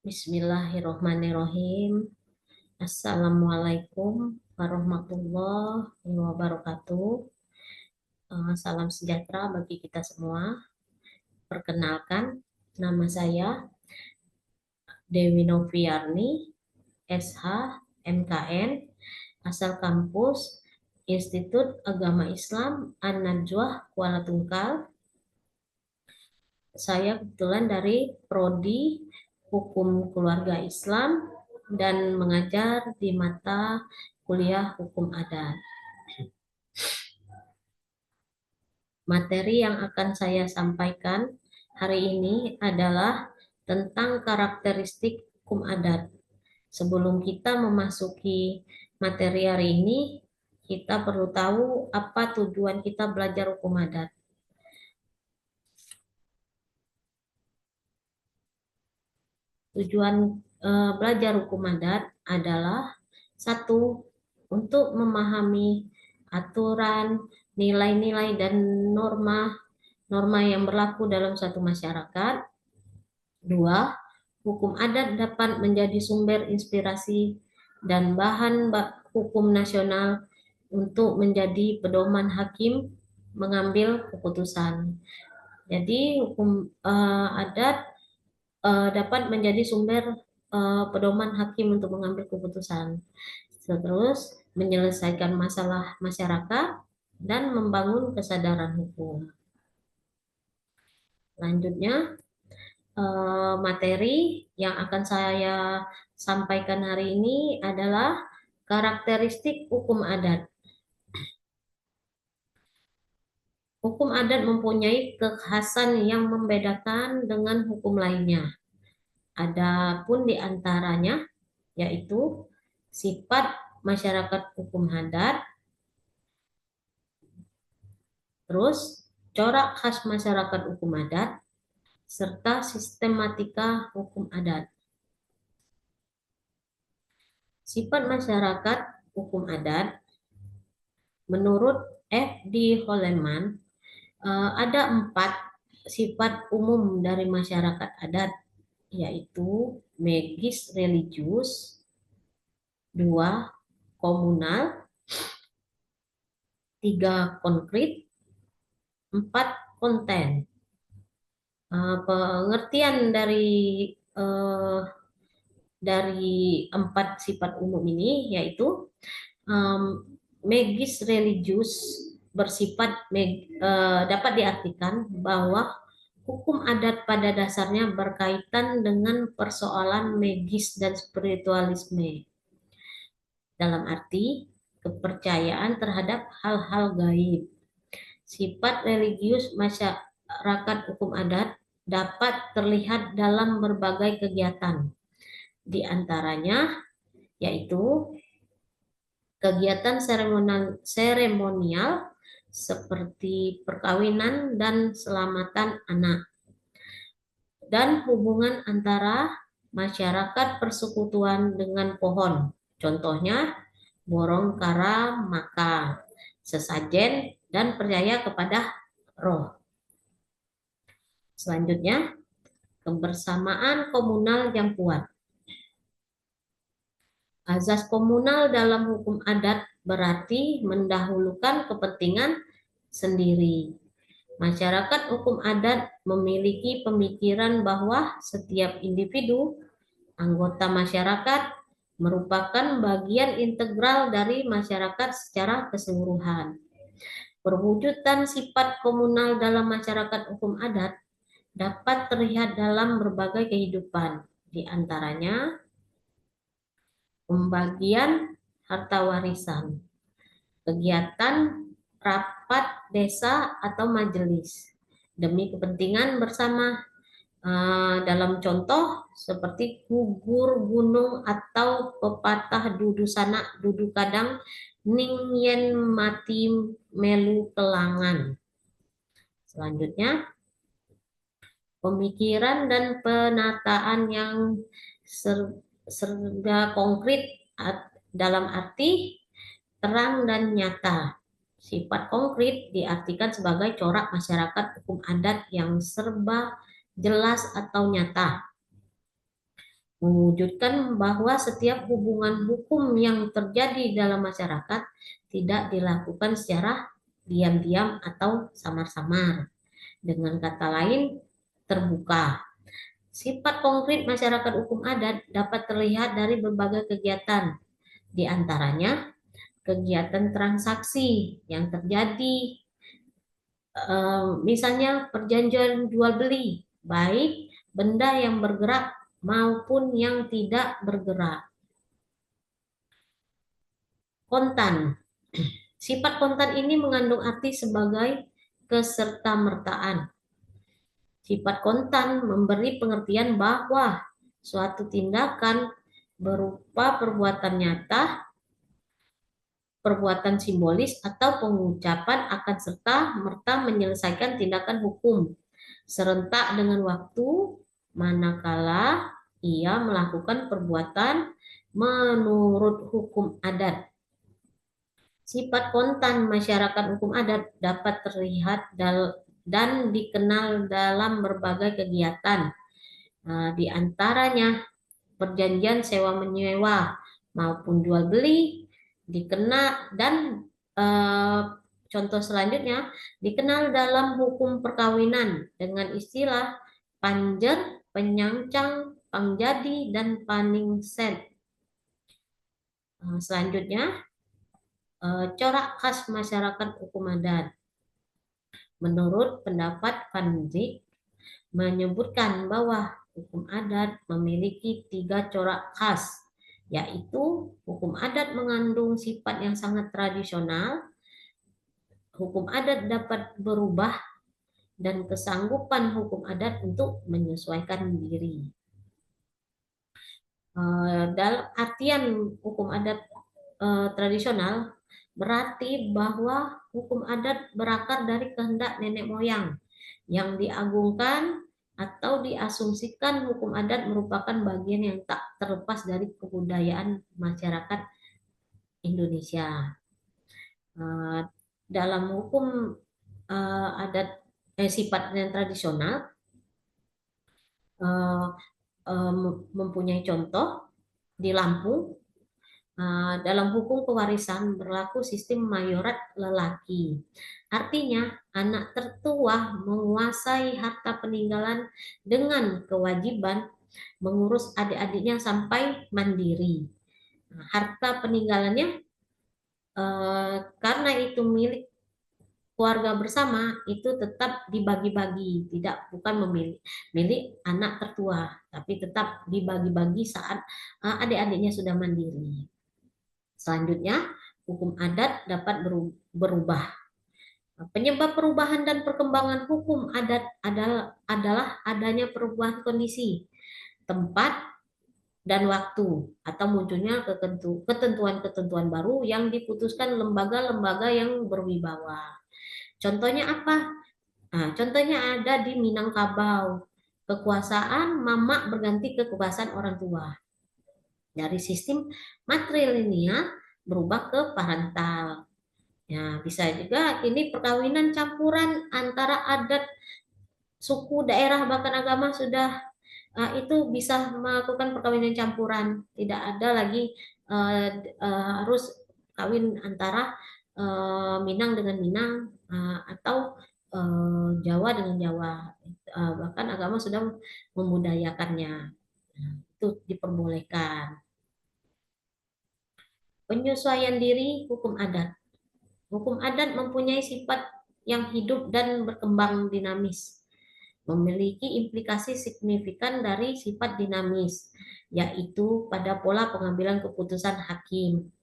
Bismillahirrohmanirrohim. Assalamualaikum warahmatullahi wabarakatuh. Salam sejahtera bagi kita semua. Perkenalkan, nama saya Dewi Noviarni, SH, MKN, asal kampus Institut Agama Islam An-Najwah, Kuala Tungkal. Saya kebetulan dari Prodi Hukum Keluarga Islam dan mengajar di mata kuliah Hukum Adat. Materi yang akan saya sampaikan hari ini adalah tentang karakteristik hukum adat. Sebelum kita memasuki materi hari ini, kita perlu tahu apa tujuan kita belajar hukum adat. Tujuan belajar hukum adat adalah satu, untuk memahami aturan, nilai-nilai dan norma yang berlaku dalam suatu masyarakat. Dua, hukum adat dapat menjadi sumber inspirasi dan bahan hukum nasional untuk menjadi pedoman hakim mengambil keputusan. Jadi hukum adat dapat menjadi sumber pedoman hakim untuk mengambil keputusan. Terus menyelesaikan masalah masyarakat dan membangun kesadaran hukum. Selanjutnya, materi yang akan saya sampaikan hari ini adalah karakteristik hukum adat. Hukum adat mempunyai kekhasan yang membedakan dengan hukum lainnya. Adapun di antaranya yaitu sifat masyarakat hukum adat, terus corak khas masyarakat hukum adat, serta sistematika hukum adat. Sifat masyarakat hukum adat, menurut F.D. Holleman, ada 4 sifat umum dari masyarakat adat, yaitu magis religius, 2 komunal, 3 konkret, 4 konten. Pengertian dari 4 sifat umum ini yaitu magis religius bersifat dapat diartikan bahwa hukum adat pada dasarnya berkaitan dengan persoalan magis dan spiritualisme. Dalam arti kepercayaan terhadap hal-hal gaib. Sifat religius masyarakat hukum adat dapat terlihat dalam berbagai kegiatan. Di antaranya yaitu kegiatan seremonial seperti perkawinan dan selamatan anak, dan hubungan antara masyarakat persekutuan dengan pohon. Contohnya borong kara maka, sesajen, dan percaya kepada roh. Selanjutnya, kebersamaan komunal yang kuat. Azas komunal dalam hukum adat berarti mendahulukan kepentingan sendiri. Masyarakat hukum adat memiliki pemikiran bahwa setiap individu, anggota masyarakat, merupakan bagian integral dari masyarakat secara keseluruhan. Perwujudan sifat komunal dalam masyarakat hukum adat dapat terlihat dalam berbagai kehidupan, di antaranya pembagian harta warisan, kegiatan rapat desa atau majelis demi kepentingan bersama, dalam contoh seperti gugur gunung atau pepatah dudu sanak dudu kadang ning yen mati melu kelangan. Selanjutnya, pemikiran dan penataan yang serba konkret dalam arti terang dan nyata. Sifat konkret diartikan sebagai corak masyarakat hukum adat yang serba jelas atau nyata. mewujudkan bahwa setiap hubungan hukum yang terjadi dalam masyarakat tidak dilakukan secara diam-diam atau samar-samar. Dengan kata lain, terbuka. Sifat konkret masyarakat hukum adat dapat terlihat dari berbagai kegiatan, di antaranya kegiatan transaksi yang terjadi, misalnya perjanjian jual beli, baik benda yang bergerak maupun yang tidak bergerak. Kontan. Sifat kontan ini mengandung arti sebagai kesertamertaan. Sifat kontan memberi pengertian bahwa suatu tindakan berupa perbuatan nyata, perbuatan simbolis, atau pengucapan akan serta merta menyelesaikan tindakan hukum serentak dengan waktu manakala ia melakukan perbuatan menurut hukum adat. Sifat kontan masyarakat hukum adat dapat terlihat dan dikenal dalam berbagai kegiatan, di antaranya perjanjian sewa menyewa maupun jual beli dikenal dan contoh selanjutnya dikenal dalam hukum perkawinan dengan istilah panjer, penyancang, pangjadi, dan paningset. Selanjutnya corak khas masyarakat hukum adat. Menurut pendapat Van Dijk menyebutkan bahwa hukum adat memiliki 3 corak khas, yaitu hukum adat mengandung sifat yang sangat tradisional, hukum adat dapat berubah, dan kesanggupan hukum adat untuk menyesuaikan diri. Dalam artian hukum adat tradisional berarti bahwa hukum adat berakar dari kehendak nenek moyang yang diagungkan atau diasumsikan hukum adat merupakan bagian yang tak terlepas dari kebudayaan masyarakat Indonesia. Dalam hukum adat sifat yang tradisional mempunyai contoh di Lampung. Dalam hukum pewarisan berlaku sistem mayorat lelaki. Artinya, anak tertua menguasai harta peninggalan dengan kewajiban mengurus adik-adiknya sampai mandiri. Harta peninggalannya karena itu milik keluarga bersama itu tetap dibagi-bagi, bukan milik anak tertua, tapi tetap dibagi-bagi saat adik-adiknya sudah mandiri. Selanjutnya, hukum adat dapat berubah. Penyebab perubahan dan perkembangan hukum adat adalah adanya perubahan kondisi, tempat, dan waktu, atau munculnya ketentuan-ketentuan baru yang diputuskan lembaga-lembaga yang berwibawa. Contohnya apa? Contohnya ada di Minangkabau. Kekuasaan mamak berganti ke kekuasaan orang tua. Dari sistem matrilineal berubah ke parental. Ya, bisa juga ini perkawinan campuran antara adat, suku, daerah, bahkan agama sudah itu bisa melakukan perkawinan campuran. Tidak ada lagi harus kawin antara Minang dengan Minang atau Jawa dengan Jawa. Bahkan agama sudah membudayakannya. Itu diperbolehkan. Penyesuaian diri hukum adat. Hukum adat mempunyai sifat yang hidup dan berkembang dinamis, memiliki implikasi signifikan dari sifat dinamis, yaitu pada pola pengambilan keputusan hakim.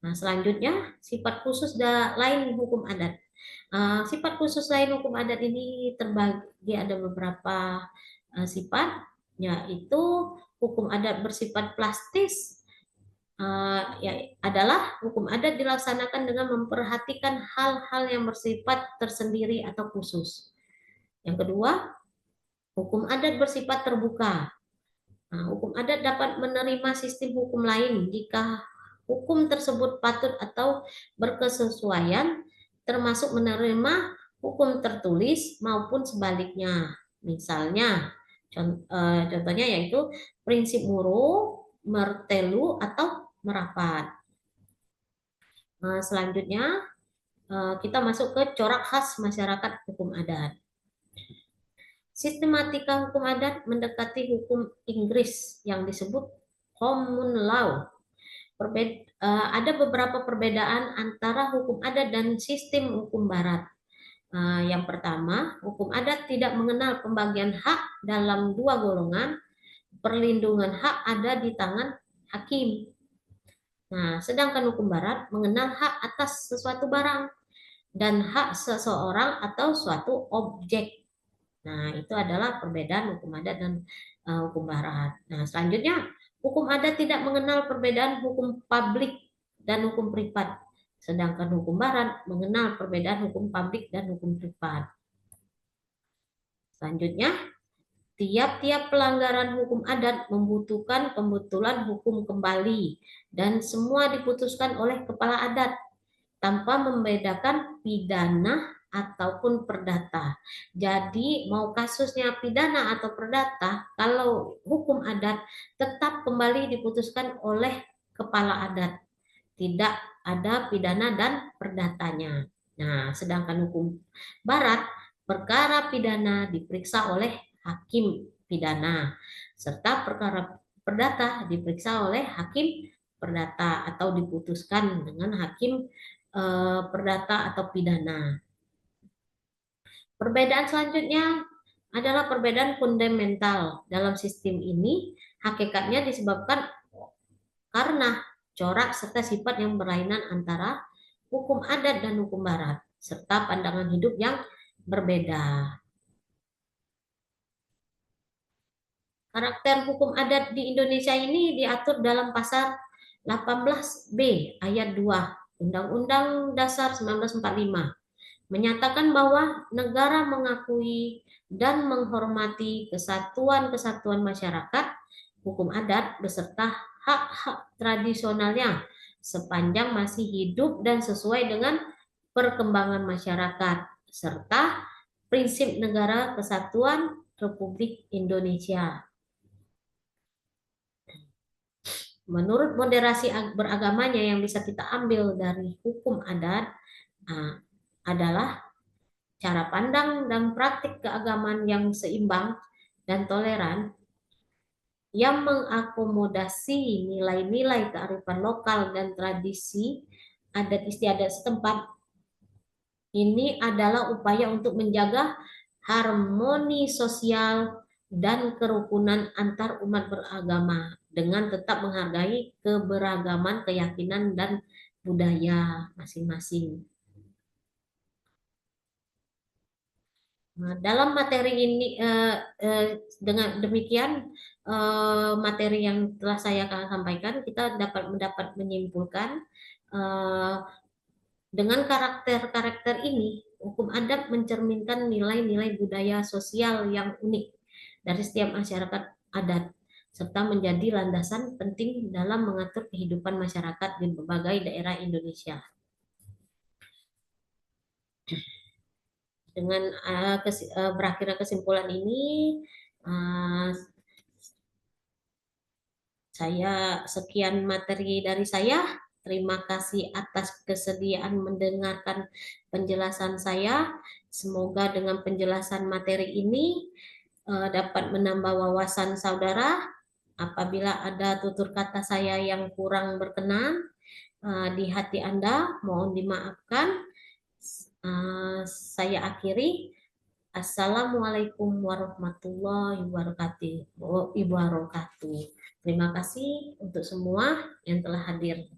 Nah, selanjutnya sifat khusus lain hukum adat. Sifat khusus lain hukum adat ini terbagi ada beberapa sifat, yaitu hukum adat bersifat plastis, adalah hukum adat dilaksanakan dengan memperhatikan hal-hal yang bersifat tersendiri atau khusus. Yang kedua, hukum adat bersifat terbuka. Hukum adat dapat menerima sistem hukum lain jika hukum tersebut patut atau berkesesuaian, termasuk menerima hukum tertulis maupun sebaliknya. Misalnya, Contohnya yaitu prinsip muru, mertelu, atau merapat. Selanjutnya kita masuk ke corak khas masyarakat hukum adat. Sistematika hukum adat mendekati hukum Inggris yang disebut common law. Ada beberapa perbedaan antara hukum adat dan sistem hukum barat. Yang pertama, hukum adat tidak mengenal pembagian hak dalam dua golongan. Perlindungan hak ada di tangan hakim. Nah, sedangkan hukum barat mengenal hak atas sesuatu barang dan hak seseorang atau suatu objek. Nah, itu adalah perbedaan hukum adat dan hukum barat. Nah, selanjutnya, hukum adat tidak mengenal perbedaan hukum publik dan hukum privat. Sedangkan hukum barat mengenal perbedaan hukum publik dan hukum privat. Selanjutnya, tiap-tiap pelanggaran hukum adat membutuhkan pembetulan hukum kembali dan semua diputuskan oleh kepala adat tanpa membedakan pidana ataupun perdata. Jadi mau kasusnya pidana atau perdata, kalau hukum adat tetap kembali diputuskan oleh kepala adat. Tidak ada pidana dan perdatanya. Nah, sedangkan hukum barat, perkara pidana diperiksa oleh hakim pidana, serta perkara perdata diperiksa oleh hakim perdata atau diputuskan dengan hakim perdata atau pidana. Perbedaan selanjutnya adalah perbedaan fundamental dalam sistem ini. Hakikatnya disebabkan karena corak serta sifat yang berlainan antara hukum adat dan hukum barat, serta pandangan hidup yang berbeda. Karakter hukum adat di Indonesia ini diatur dalam pasal 18B ayat 2 Undang-Undang Dasar 1945, menyatakan bahwa negara mengakui dan menghormati kesatuan-kesatuan masyarakat, hukum adat beserta hak-hak tradisionalnya sepanjang masih hidup dan sesuai dengan perkembangan masyarakat, serta prinsip negara kesatuan Republik Indonesia. Menurut moderasi beragamanya yang bisa kita ambil dari hukum adat adalah cara pandang dan praktik keagamaan yang seimbang dan toleran yang mengakomodasi nilai-nilai kearifan lokal dan tradisi adat istiadat setempat. Ini adalah upaya untuk menjaga harmoni sosial dan kerukunan antar umat beragama dengan tetap menghargai keberagaman keyakinan dan budaya masing-masing. Nah, dalam materi ini dengan demikian materi yang telah saya sampaikan, kita dapat menyimpulkan dengan karakter-karakter ini, hukum adat mencerminkan nilai-nilai budaya sosial yang unik dari setiap masyarakat adat, serta menjadi landasan penting dalam mengatur kehidupan masyarakat di berbagai daerah Indonesia. Dengan berakhirnya kesimpulan ini, sekian materi dari saya. Terima kasih atas kesediaan mendengarkan penjelasan saya. Semoga dengan penjelasan materi ini dapat menambah wawasan saudara. Apabila ada tutur kata saya yang kurang berkenan di hati Anda, mohon dimaafkan. Saya akhiri. Assalamualaikum warahmatullahi wabarakatuh. Terima kasih untuk semua yang telah hadir.